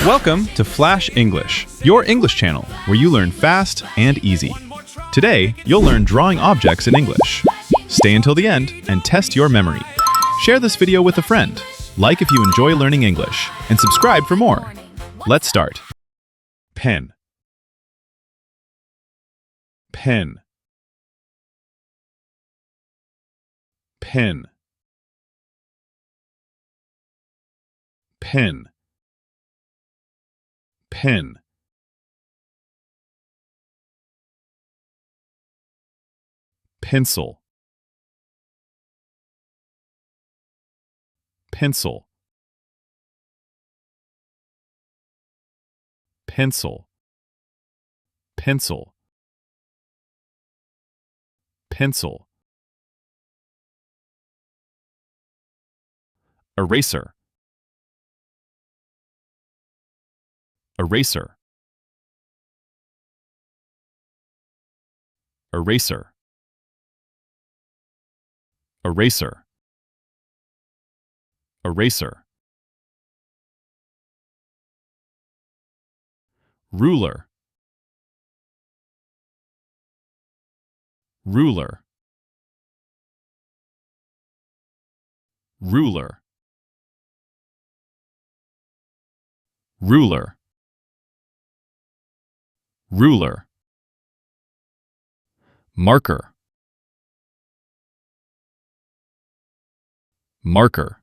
Welcome to Flash English, your English channel where you learn fast and easy. Today, you'll learn drawing objects in English. Stay until the end and test your memory. Share this video with a friend, like if you enjoy learning English, and subscribe for more. Let's start. Pen. Pen. Pen. Pen. Pen. Pencil. Pencil. Pencil. Pencil. Pencil. Eraser. Eraser. Eraser. Eraser. Eraser. Ruler. Ruler. Ruler. Ruler. Ruler. Marker. Marker.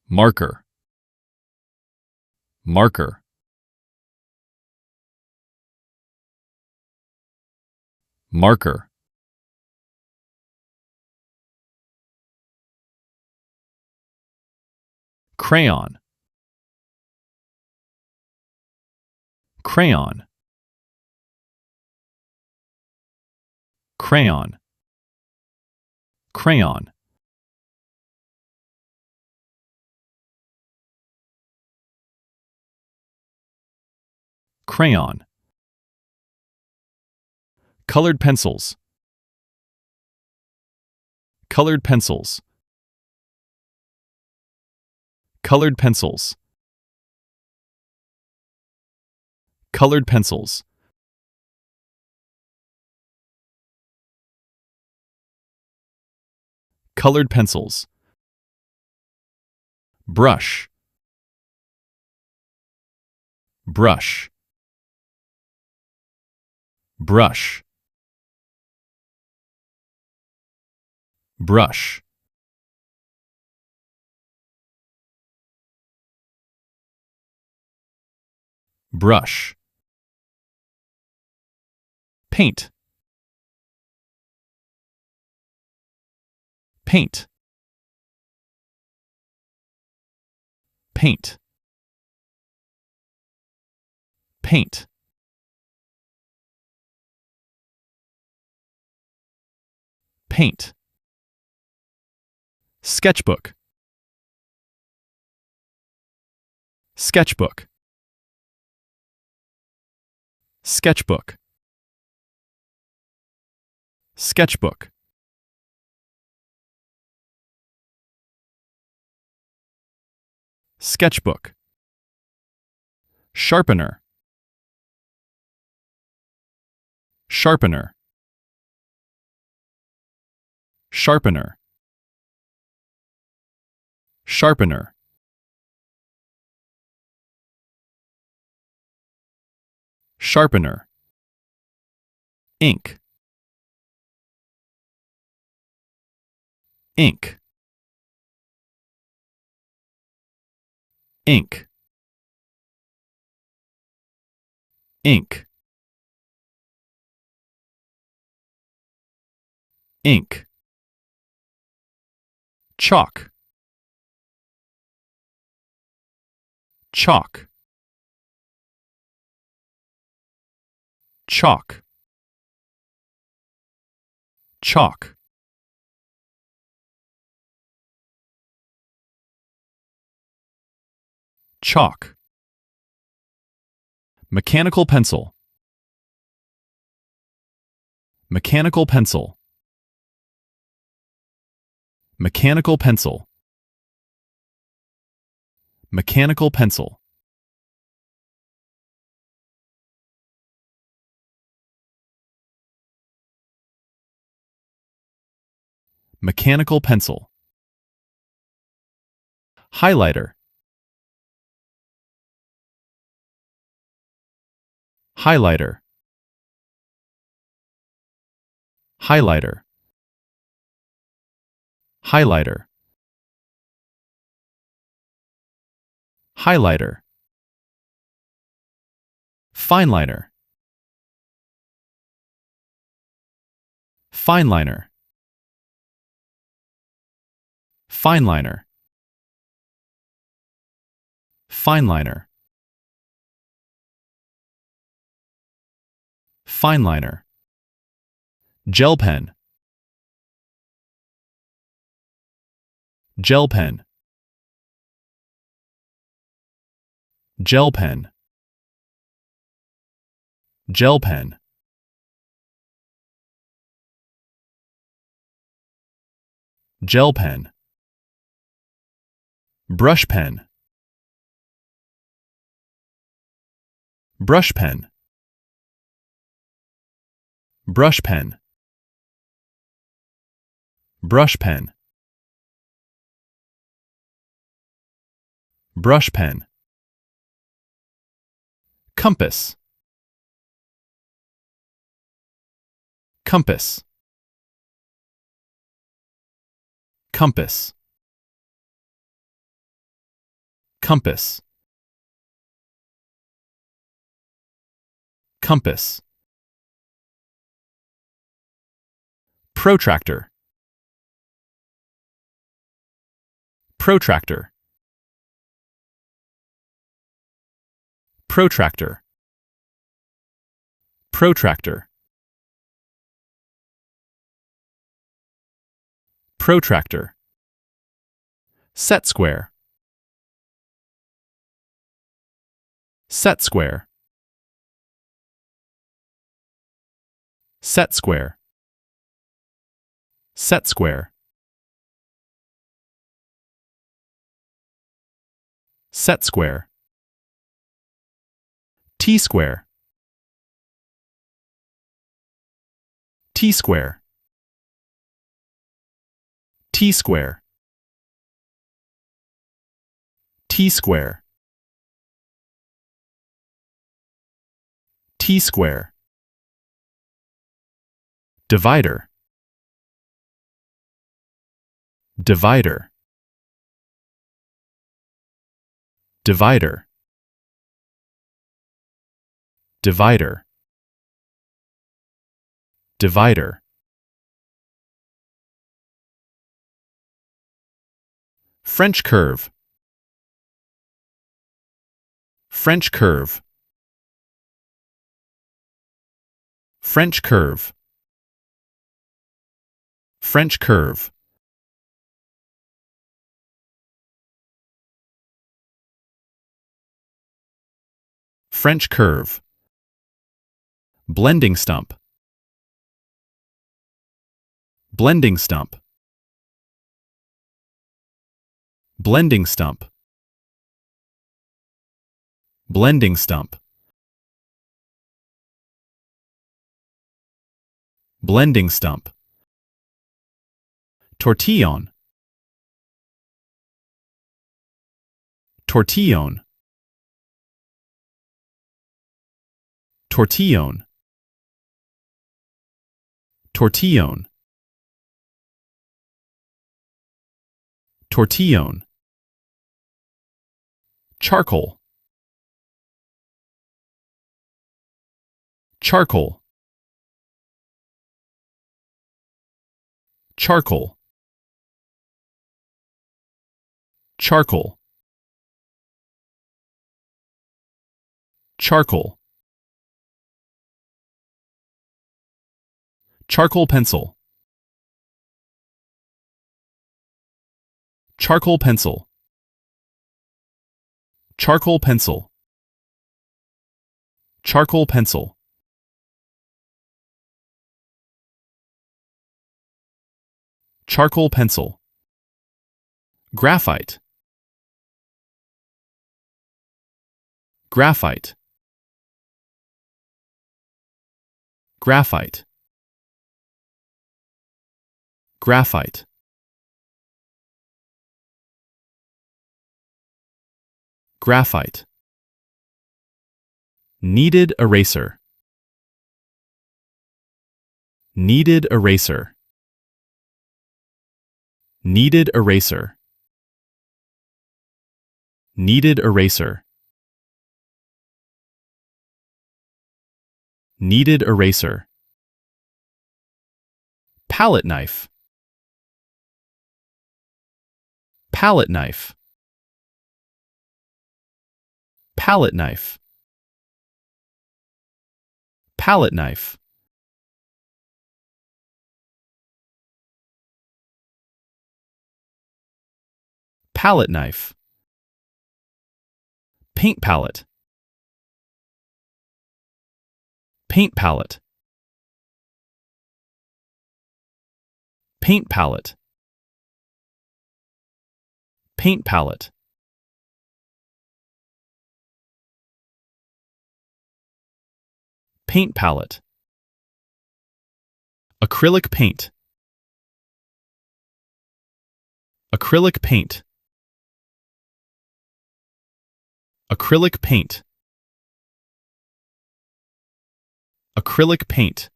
Marker. Marker. Marker. Crayon. Crayon. Crayon. Crayon. Crayon. Colored pencils. Colored pencils. Colored pencils. Colored pencils. Colored pencils. Brush. Brush. Brush. Brush. Brush. Paint. Paint. Paint. Paint. Paint. Sketchbook. Sketchbook. Sketchbook. Sketchbook. Sketchbook. Sharpener. Sharpener. Sharpener. Sharpener. Sharpener. Ink. Ink. Ink. Ink. Ink. Chalk. Chalk. Chalk. Chalk. Chalk. Mechanical pencil. Mechanical pencil. Mechanical pencil. Mechanical pencil. Mechanical pencil. Highlighter. Highlighter. Highlighter. Highlighter. Highlighter. Fineliner. Fineliner. Fineliner. Fineliner. Fineliner. Gel pen. Gel pen. Gel pen. Gel pen. Gel pen. Brush pen. Brush pen. Brush pen. Brush pen. Brush pen. Compass. Compass. Compass. Compass. Compass. Protractor. Protractor. Protractor. Protractor. Protractor. Set square. Set square. Set square. Set square. Set square. T-square. T-square. T-square. T-square. T-square. Divider. Divider. Divider. Divider. Divider. French curve. French curve. French curve. French curve. French curve. Blending stump. Blending stump. Blending stump. Blending stump. Blending stump. Tortillon. Tortillon. Tortillon. Tortillon. Tortillon. Charcoal. Charcoal. Charcoal. Charcoal. Charcoal. Charcoal pencil. Charcoal pencil. Charcoal pencil. Charcoal pencil. Charcoal pencil. Graphite. Graphite. Graphite. Graphite. Graphite. Kneaded eraser. Kneaded eraser. Kneaded eraser. Kneaded eraser. Kneaded eraser. Palette knife. Palette knife. Palette knife. Palette knife. Palette knife. Paint palette. Paint palette. Paint palette. Paint palette. Paint palette. Acrylic paint. Acrylic paint. Acrylic paint. Acrylic paint.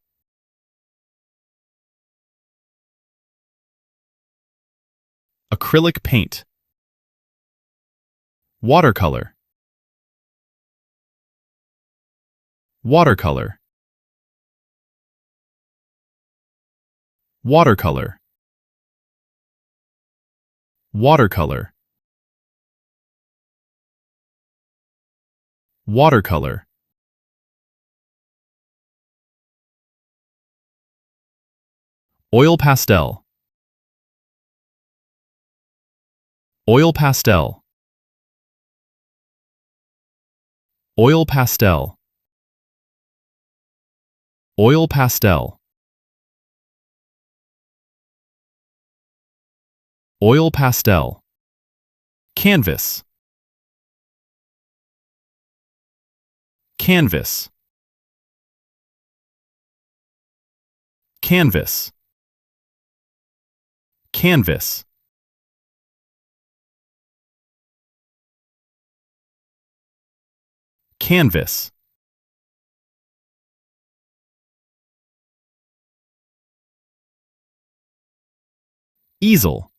Acrylic paint. Watercolor. Watercolor. Watercolor. Watercolor. Watercolor. Oil pastel. Oil pastel. Oil pastel. Oil pastel. Oil pastel. Canvas. Canvas. Canvas. Canvas. Canvas. Easel.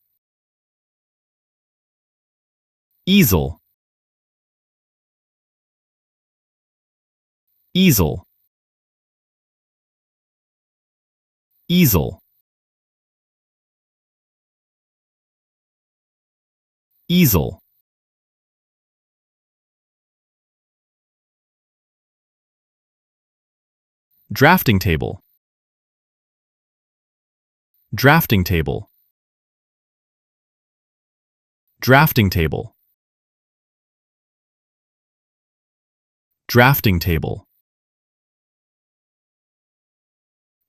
Easel. Easel. Easel. Easel. Drafting table. Drafting table. Drafting table. Drafting table.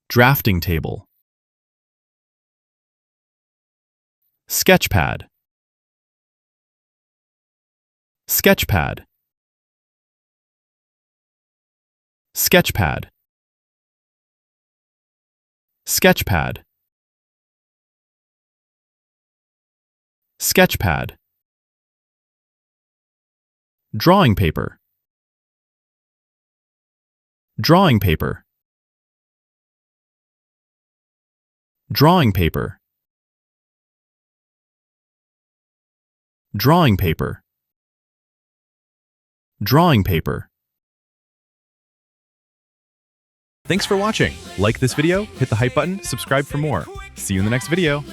Drafting table. Sketchpad. Sketchpad. Sketchpad. Sketchpad. Sketchpad. Drawing paper. Drawing paper. Drawing paper. Drawing paper. Drawing paper. Thanks for watching. Like this video, hit the hype button, subscribe for more. See you in the next video.